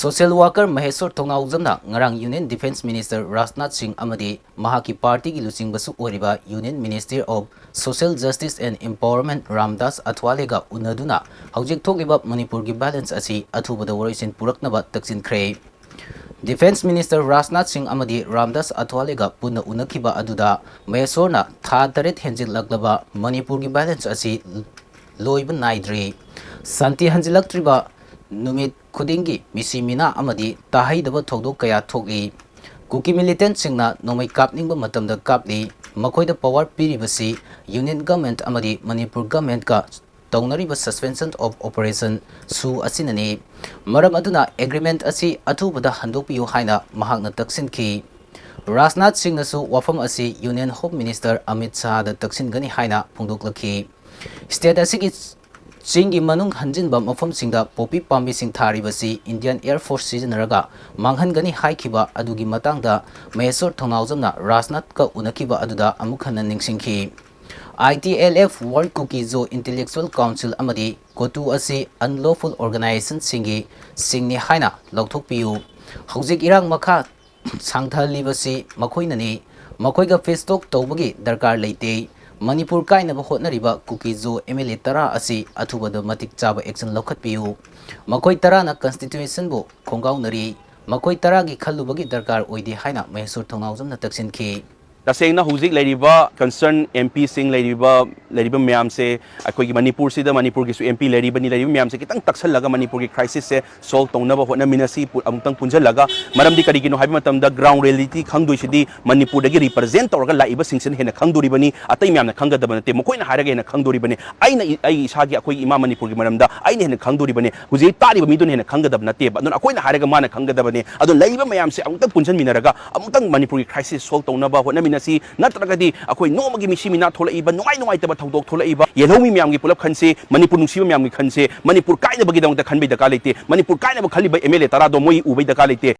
Social worker Maheshwor Thounaojamna ngarang Union Defense Minister Rajnath Singh amadi mahaki party gi luchingbasu oriba Union Ministry of Social Justice and Empowerment Ramdas Athwalega unaduna Houjik Thokliba Manipur gi balance asi Athubada Waroisin Puraknaba Taksinkhre. Defense Minister Rajnath Singh amadi Ramdas Athwalega punna unakiba aduda Maheshworna tha taret henjil laglaba Manipur gi balance asi loiba naidri santi hanjilaktriba numit khudingi misimina amadi tahaidaba thogdok kaya thokli kuki militant singna nomai kapningba matamda kapli makoida power piribasi union government amadi Manipur government ka taunariba suspension of operation su asinani maram aduna agreement asi athubada handokpiyu haina mahakna Taksinkhre. Rajnath Singh nasu wafam asi Union Home Minister Amit Shah da Taksingani haina phongdoklaki state asigi Chingi manung hanjinba mafamsingda popi pambising tharibasi Indian Air Force sijanaraga manghangani haikiba adugi matangda Maheshwor Thounaojamna Rajnath ka unakiba aduda amukhana ningsingki. ITLF World Cookie Zoo Intellectual Council amadi kotu asi unlawful organization singni haina lauthokpiyu Houjik irang makha sangthalibasi makhoinani makhoiga face talk tawbagi darkar leite Manipur kainaba hotnariba Cookie Zoo MLA tara asi Athubada matik chaba action lokhatpiyu makoi tara na constitution bu khongaunari makoi tara gi khallubagi darkar oidi haina Maheshwor Thounaojamna Taksinkhre. तसेंगना हुजिक लेरिबा concern MP सिंग लेरिबा मैम से अखोई मणिपुर सिदा मणिपुर की एमपी लेरिबनी मैम से कितंग तक्सलगा मणिपुर की क्राइसिस से सॉल्व तौनबा होटनमिनसी अमुतंग पुंजलगा मरमदी करिगिनो हाइबा मतमदा ग्राउंड रियलिटी खंगदोइसिदी मणिपुर दगी रिप्रेजेंट तौरगा लाइबा सिंगसन हेना खंगदोरिबनी अतै मैमना खंगदबा नते मकोइना हारगा हेना खंगदोरिबनी आई इसागी अखोई इमा मणिपुर की मरमदा आइना हेना खंगदोरिबनी हुजिक तारिबा मिदुन हेना खंगदब नते बा अखोइना हारगा माना खंगदबनी अदो लाइबा मैम से अमुतंग पुंजनमिनरगा अमुतंग मणिपुर की क्राइसिस सॉल्व तौनबा होटनमिन नत्रगदी अखोई नोमगी मिसिमिना थोलइबा नुंगाई नुंगाइतबा थौदोक थोलइबा येलौमी म्यामगी पुलप खनसे मणिपुर नुंसिबा म्यामगी खनसे मणिपुर काइनबगी दंग खनबे दका लेते मणिपुर काइनबा खलिबा एमएलए तरादो मोई उबै दका लेते